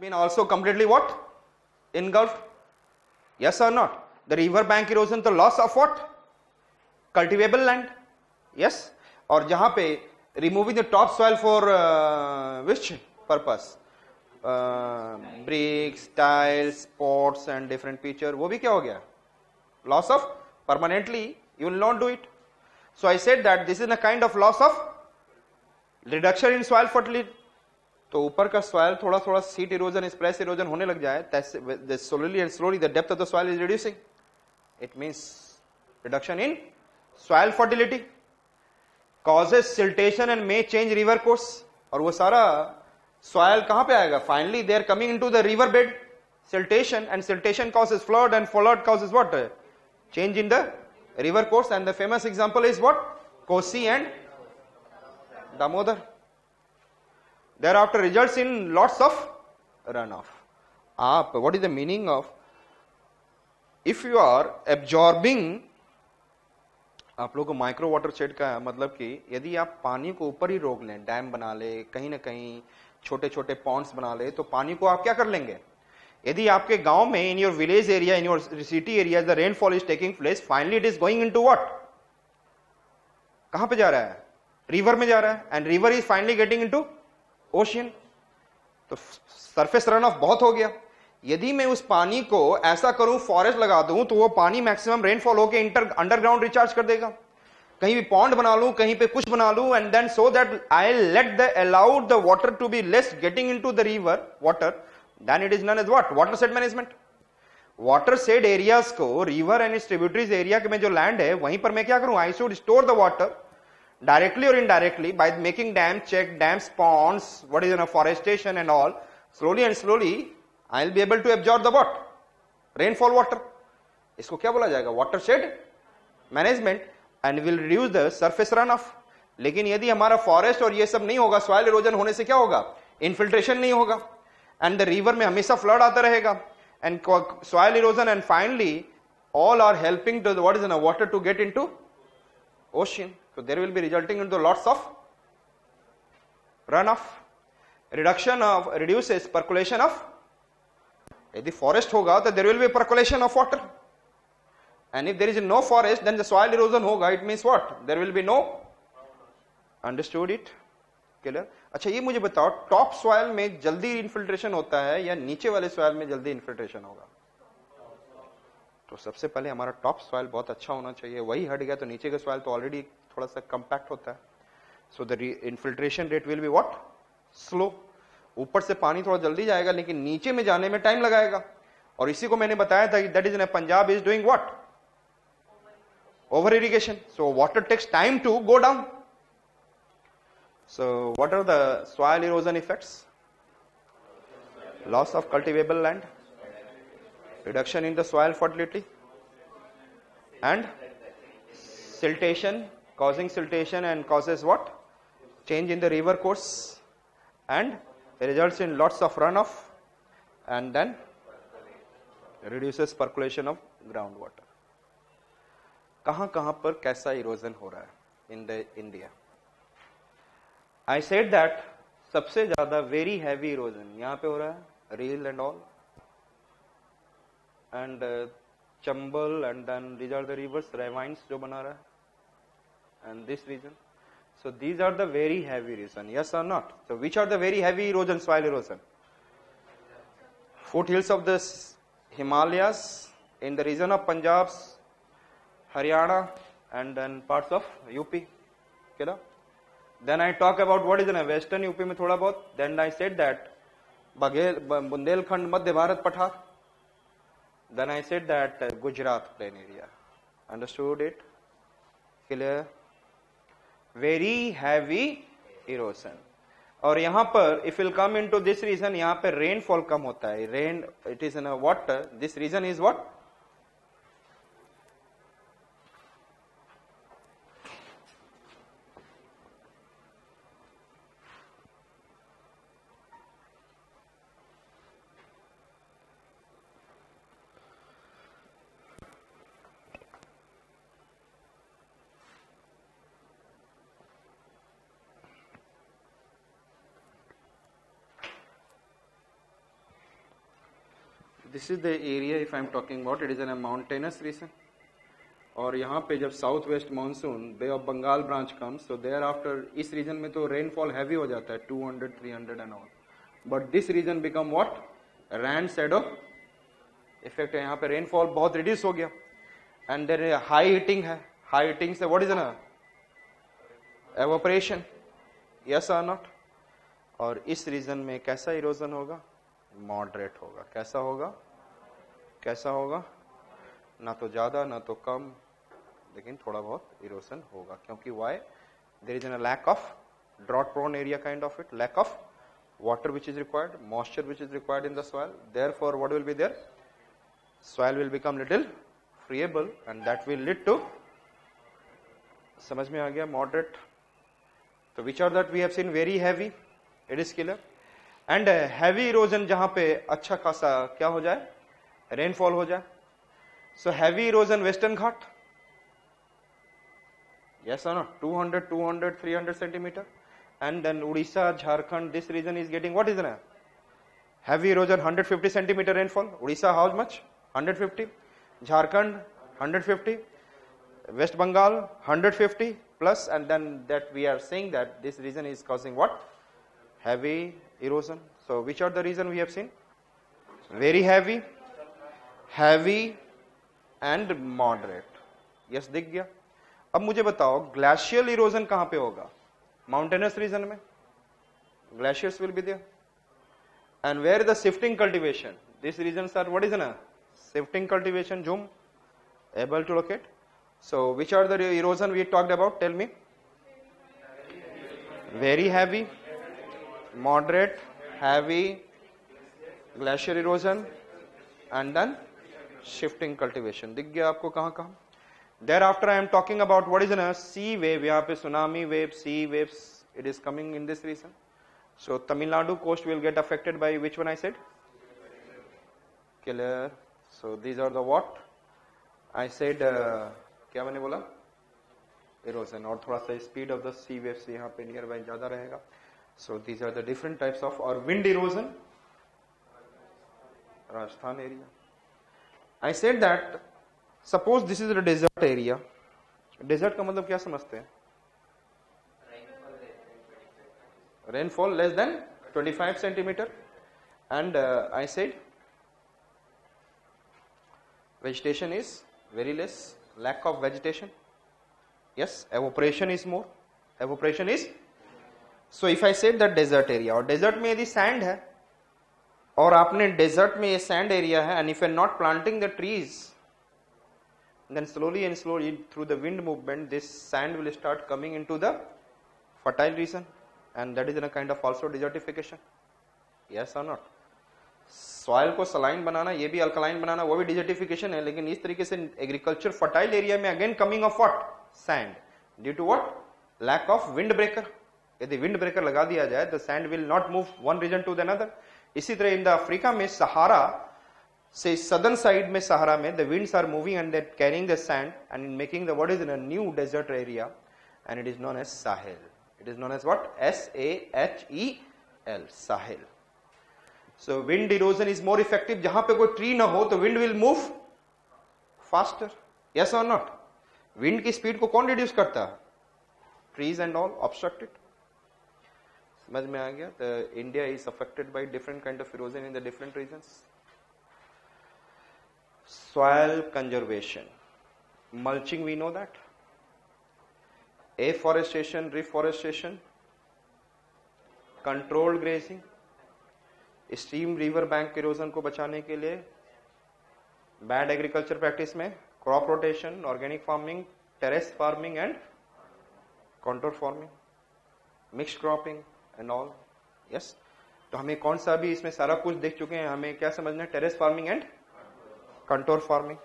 been also completely what? Engulfed? Yes or not? The river bank erosion, the loss of what? Cultivable land? Yes? और जहां पे removing the topsoil for which purpose? Bricks, tiles, pots and different feature, वो भी क्या हो गया? Loss of permanently, you will not do it. So I said that this is a kind of loss of reduction in soil fertility. तो ऊपर का soil थोड़ा थोड़ा सीट इरोजन स्प्रेस इरोजन होने लग जाए, slowly and slowly the depth of the soil is reducing. It means reduction in soil fertility, causes siltation and may change river course. और वो सारा soil कहां पे आएगा? Finally they are coming into the river bed. Siltation, and siltation causes flood, and flood causes what? Change in the river course. And the famous example is what? Kosi and Damodar. Thereafter results in lots of runoff. What is the meaning of, if you are absorbing, आप लोग को micro water shade का मतलब कि यदि आप पानी को ऊपर ही रोक लें, डैम बना ले, कहीं ना कहीं छोटे छोटे पॉन्ड्स बना ले, तो पानी को आप क्या कर लेंगे? यदि आपके गांव में, in your village area, in your city area, the rainfall is taking place, finally it is going into what? कहां पे जा रहा है? रिवर में जा रहा है, and river is finally getting into ocean. तो सरफेस रन ऑफ बहुत हो गया. यदि मैं उस पानी को ऐसा करूं, फॉरेस्ट लगा दूं, तो वो पानी मैक्सिमम रेनफॉल होके अंडरग्राउंड रिचार्ज कर देगा. कहीं भी पॉन्ड बना लूं, कहीं पे कुछ बना लूं, and then so that I let the allowed the water to be less getting into the river water, then it is known as what? Watershed management. Watershed areas को, river and its tributaries area में जो land है, वहीं पर मैं क्या करूं? I should store the water directly or indirectly by making dam, check dams, ponds, what is in a forestation and all. Slowly and slowly I'll be able to absorb the what? Rainfall water. इसको क्या बोला जाएगा? watershed management, and will reduce the surface runoff. लेकिन यदि हमारा forest और ये सब नहीं होगा, सॉइल इरोजन होने से क्या होगा? इन्फिल्ट्रेशन नहीं होगा, एंड द रिवर में हमेशा फ्लड आता रहेगा, and soil erosion, and finally all are helping to what is in a water to get into ocean. So there will be resulting into lots of runoff. Reduction of reduces percolation of. यदि forest होगा तो there will be percolation of water. And if there is no forest, then the soil erosion होगा. It means what? There will be no. Understood it? Clear? अच्छा ये मुझे बताओ, top soil में जल्दी इन्फिल्ट्रेशन होता है या नीचे वाले सॉइल में जल्दी इन्फिल्ट्रेशन होगा? तो सबसे पहले हमारा टॉप सॉइल बहुत अच्छा होना चाहिए. वही हट गया तो नीचे का सॉइल तो ऑलरेडी थोड़ा सा कंपैक्ट होता है. So the infiltration rate will be what? Slow. ऊपर से पानी थोड़ा जल्दी जाएगा, लेकिन नीचे में जाने में टाइम लगाएगा. और इसी को मैंने बताया था कि that is in Punjab is doing what? Over irrigation. So water takes time to go down. So what are the soil erosion effects? Loss of cultivable land, reduction in the soil fertility, and siltation, causing siltation and causes what? Change in the river course, and results in lots of runoff, and then reduces percolation of groundwater. कहां पर कैसा erosion हो रहा है in the India? I said that सबसे ज्यादा very heavy erosion यहां पे हो रहा है, Reel and all, and Chambal, and then these are the rivers, ravines जो बना रहा है, and this region. So these are the very heavy erosion. Yes or not? So which are the very heavy erosion, soil erosion? Foothills of the Himalayas, in the region of Punjab, Haryana, and then parts of UP. Okay? Then I talk about what is in a western UP में थोड़ा बहुत. Then I said that Bundelkhand, मध्य भारत, पठार. Then I said that Gujarat plain area. Understood it? Clear? Very heavy erosion. और यहाँ पर if will come into this region, यहाँ पे rainfall कम होता है. Rain, it is in a what? This region is what? This is the area if I am talking about, it is an mountainous region. और यहाँ पे जब south west monsoon bay of Bengal branch comes, तो there after इस region में तो rainfall heavy हो जाता है 200 300 and all, but this region become what, rain shadow effect है. यहाँ पे रेनफॉल बहुत रिड्यूस हो गया एंड देयर हाई हीटिंग है. हाई हीटिंग से व्हाट इज ना एवोपरेशन, यस और नॉट. और इस रीजन में कैसा इरोजन होगा, मॉडरेट होगा. कैसा होगा, कैसा होगा, ना तो ज्यादा ना तो कम, लेकिन थोड़ा बहुत इरोजन होगा. क्योंकि why, there is an lack of drought prone area kind of it, lack of water which is required, moisture which is required in the soil. Therefore what will be there, soil will become little friable and that will lead to, समझ में आ गया, moderate. तो which are that we have seen very heavy, it is clear. And heavy erosion जहां पे अच्छा खासा क्या हो जाए, rainfall हो जाए. So heavy erosion western Ghat, yes or no, 200 300 centimeter. And then Odisha, Jharkhand, this region is getting what is the heavy erosion, 150 centimeter rainfall. Odisha how much, 150, Jharkhand 150, West Bengal 150 plus, and then that we are saying that this region is causing what, heavy erosion. So which are the reason we have seen, very heavy, heavy and moderate. Yes, दिख गया. अब मुझे बताओ glacial erosion कहां पे होगा, mountainous reason में, glaciers will be there. And where the shifting cultivation, these regions are what is na shifting cultivation zoom, able to locate. So which are the erosion we talked about, tell me. Very heavy, moderate, heavy, glacier erosion and then shifting cultivation. दिख गया आपको कहां कहां. Thereafter I am talking about what is a sea wave, यहाँ पे tsunami wave, sea waves, it is coming in this region. So Tamil Nadu coast will get affected by which one I said? Clear. So these are the what I said, क्या मैंने बोला, erosion. और थोड़ा सा speed of the sea waves यहाँ पे nearby ज़्यादा रहेगा. So these are the different types of, or wind erosion, Rajasthan area. I said that suppose this is a desert area. Desert का मतलब क्या समझते हैं, rainfall less than 25 centimeter, and I said vegetation is very less, lack of vegetation. Yes, evaporation is more, evaporation is. So if I said that desert area, और desert में यदि sand है और आपने desert में ये sand area है, and if you are not planting the trees, then slowly and slowly through the wind movement this sand will start coming into the fertile region, and that is in a kind of also desertification. Yes or not? Soil को saline बनाना, ये भी alkaline बनाना, वो भी desertification है. लेकिन इस तरीके से एग्रीकल्चर फर्टाइल एरिया में again coming of what, sand, due to what, lack of wind breaker. यदि विंड ब्रेकर लगा दिया जाए तो sand will not move one region to the another. इसी तरह इन द अफ्रीका में सहारा से सदर्न साइड में सहारा में the winds are moving and that carrying the sand and making the what is in a new desert area, and it is known as Sahel. It is known as what, SAHEL, Sahel. So wind erosion is more effective. जहां पे कोई tree ना हो तो wind will move faster. Yes or not? Wind की speed को कौन reduce करता है? Trees and all obstruct it. समझ में आ गया? The India is affected by different kind of erosion in the different regions. Soil conservation, mulching, we know that. Afforestation, reforestation, controlled grazing, stream river bank erosion को बचाने के लिए bad agriculture practice में crop rotation, organic farming, terrace farming and contour farming, mixed cropping and all. Yes, तो हमें कौन सा भी इसमें सारा कुछ देख चुके हैं, हमें क्या समझना है, terrace farming and contour farming.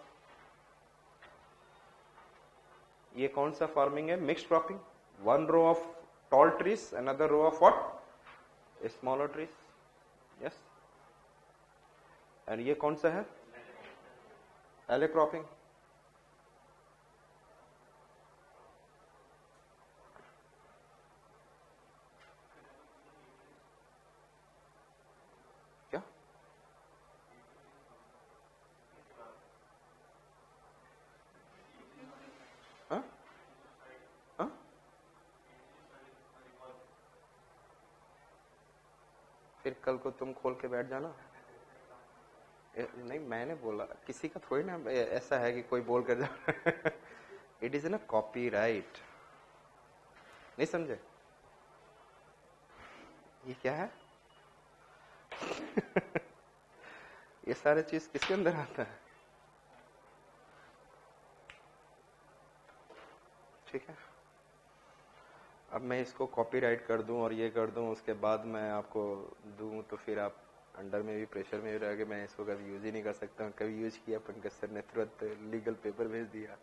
ये कौन सा फार्मिंग है, mixed cropping, one row of tall trees, another row of what, smaller trees. Yes, and ये कौन सा है, एले क्रॉपिंग. क्या फिर कल को तुम खोल के बैठ जाना। नहीं मैंने बोला, किसी का थोड़ी ना ऐसा है कि कोई बोल कर जा इट इज ना कॉपीराइट, नहीं समझे? ये क्या है ये सारे चीज किसके अंदर आता है? ठीक है, अब मैं इसको कॉपीराइट कर दूं और ये कर दूं, उसके बाद मैं आपको दूं तो फिर आप अंडर में भी प्रेशर में भी रह के मैं इसको कभी यूज ही नहीं कर सकता। कभी यूज किया, पंकज सर ने तुरंत लीगल पेपर भेज दिया।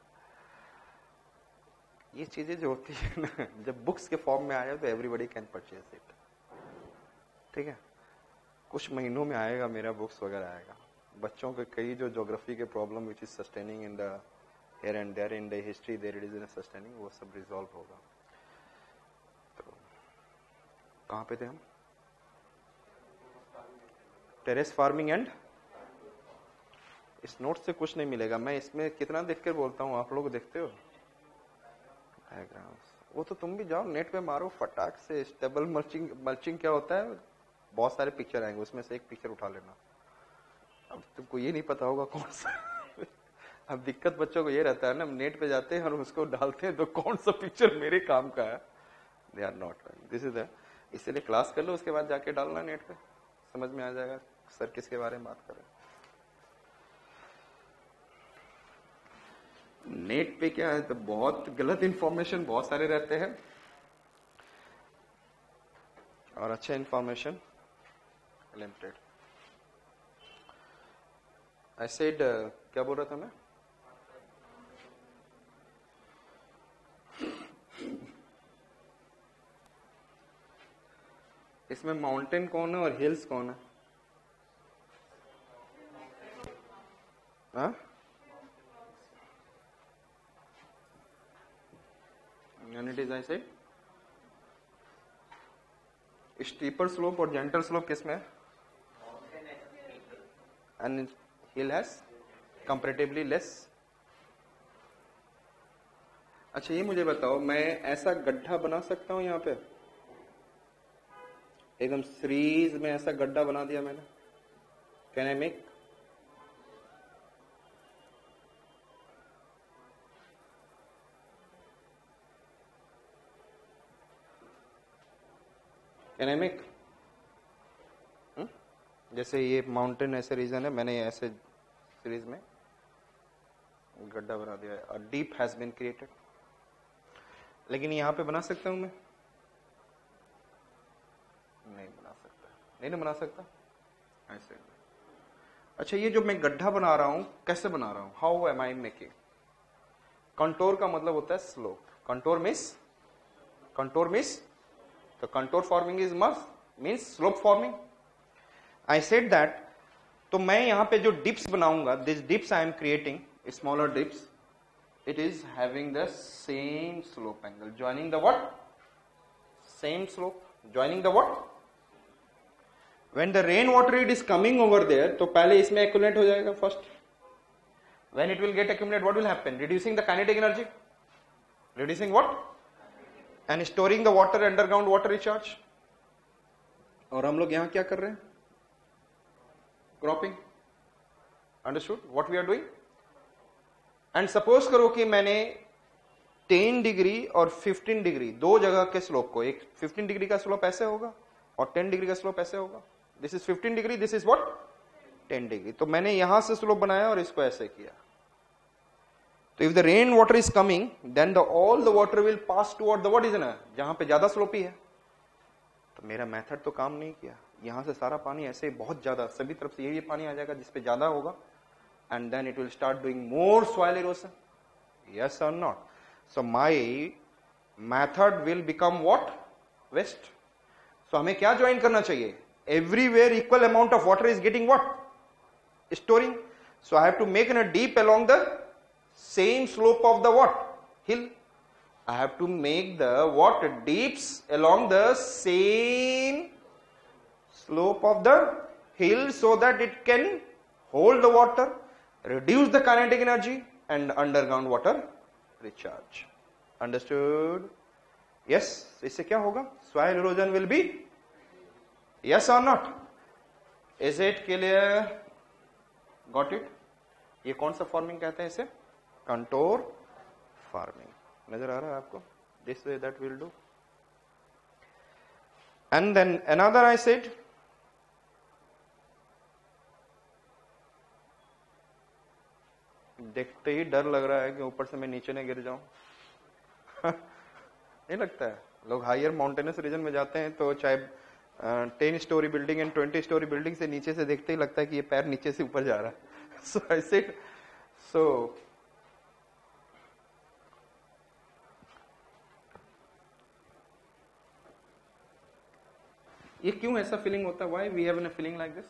ये चीजें जो होती है ना, जब बुक्स के फॉर्म में आ जाए तो एवरीबडी कैन परचेज इट। ठीक है, कुछ महीनों में आएगा मेरा बुक्स वगैरह आएगा। बच्चों के कई जो ज्योग्राफी के problem which is sustaining in the here and there in the history there it is in a sustaining, वो सब रिजॉल्व होगा। तो कहाँ पे थे हम? टेरेस फार्मिंग एंड, इस नोट से कुछ नहीं मिलेगा। मैं इसमें कितना देख कर बोलता हूँ, आप लोग देखते हो डायग्राम्स? वो तो तुम भी जाओ नेट पे मारो फटाक से, स्टेबल मल्चिंग। मल्चिंग क्या होता है? बहुत सारे पिक्चर आएंगे, उसमें से एक पिक्चर उठा लेना। अब तुमको ये नहीं पता होगा कौन सा अब दिक्कत बच्चों को ये रहता है ना, नेट पे जाते हैं और उसको डालते हैं तो कौन सा पिक्चर मेरे काम का है। They are not, this is इसीलिए क्लास कर लो, उसके बाद जाके डालना नेट पे, समझ में आ जाएगा सर किसके बारे में बात कर रहे हैं। नेट पे क्या है तो बहुत गलत इंफॉर्मेशन बहुत सारे रहते हैं और अच्छे इंफॉर्मेशन लिमिटेड। आई सेड, क्या बोल रहा था मैं? इसमें माउंटेन कौन है और हिल्स कौन है? हाँ? And it is, I said, steeper slope और जेंटल स्लोप किसमें है? And hill has comparatively less. अच्छा ये मुझे बताओ, मैं ऐसा गड्ढा बना सकता हूं यहाँ पे? एकदम सीरीज में ऐसा गड्ढा बना दिया मैंने, can I make? Can I make? जैसे ये माउंटेन ऐसे रीजन है, मैंने ऐसे सीरीज में गड्ढा बना दिया है, और डीप हैज बीन क्रिएटेड। लेकिन यहां पे बना सकता हूं मैं? नहीं बना सकता। नहीं ना बना सकता ऐसे। अच्छा ये जो मैं गड्ढा बना रहा हूं, कैसे बना रहा हूं? How am I making? Contour का मतलब होता है स्लोप। कंटोर मीन्स तो contour forming is must means slope forming. I said that, तो मैं यहां पे जो डिप्स बनाऊंगा, this dips I am creating smaller dips, it is having the same slope angle, joining the what? Same slope, joining the what? When the rain water it is coming over there, तो पहले इसमें accumulate हो जाएगा first. When it will get accumulated, what will happen? Reducing the kinetic energy. Reducing what? And storing the water, underground water recharge. और हम लोग यहाँ क्या कर रहे हैं? Cropping. Understood? What we are doing? And suppose करो कि मैंने 10 डिग्री और 15 डिग्री दो जगह के स्लोप को, एक 15 डिग्री का स्लोप ऐसे होगा और 10 डिग्री का स्लोप ऐसे होगा। This is 15 degree, this is what? 10 degree. तो मैंने यहां से स्लोप बनाया और इसको ऐसे किया। तो if the rain water is coming, then the all the water will pass toward the what is ना, जहां पे ज्यादा स्लोपी है। तो मेरा मेथड तो काम नहीं किया। यहां से सारा पानी ऐसे बहुत ज्यादा सभी तरफ से यही पानी आ जाएगा जिसपे ज्यादा होगा, and then it will start doing more soil erosion. Yes or not? So my method will become what? Waste. So हमें क्या join करना चाहिए? Everywhere equal amount of water is getting what? Storing. So I have to make a deep along the same slope of the what? Hill. I have to make the what? Deeps along the same slope of the hill so that it can hold the water, reduce the kinetic energy and underground water recharge. Understood? Yes. इससे क्या होगा? Soil erosion will be Yes or not? Is it clear? Got it? ये कौन सा forming कहते हैं इसे? Contour forming. नजर आ रहा है आपको? This way that will do. And then another I said, देखते ही डर लग रहा है कि ऊपर से मैं नीचे न गिर जाऊं. नहीं लगता है? लोग हायर माउंटेनस रीजन में जाते हैं तो चाहे 10 story building and 20 story building से नीचे से देखते ही लगता है कि ये पैर नीचे से ऊपर जा रहा है. So I said, so ये क्यों ऐसा फीलिंग होता है? Why we have a feeling like this?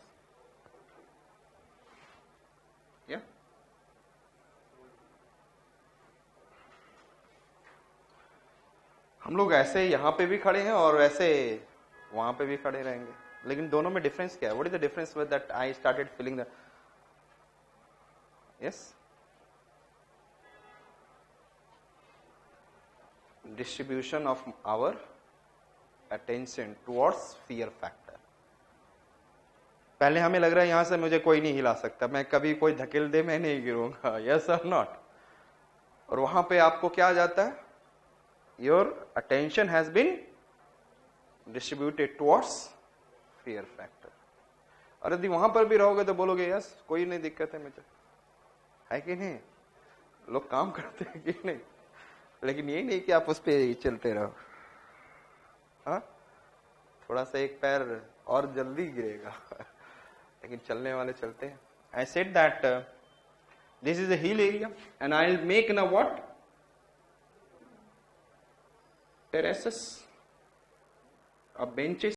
Yeah. हम लोग ऐसे यहाँ पे भी खड़े हैं और वैसे वहां पे भी खड़े रहेंगे, लेकिन दोनों में डिफरेंस क्या है? What is the difference with that I started feeling that? Yes, distribution of our attention towards fear factor. पहले हमें लग रहा है यहां से मुझे कोई नहीं हिला सकता, मैं कभी कोई धकेल दे मैं नहीं गिरूंगा. यस और नॉट? और वहां पे आपको क्या आ जाता है? Your attention has been distributed towards fear factor. और यदि वहां पर भी रहोगे तो बोलोगे यस कोई नहीं दिक्कत है मुझे, है कि नहीं? लोग काम करते हैं कि नहीं? लेकिन ये नहीं कि आप उस पर चलते रहो. हाँ, थोड़ा सा एक पैर और जल्दी गिरेगा, लेकिन चलने वाले चलते हैं. I said that this is a hill area and I'll make now what? Terraces or benches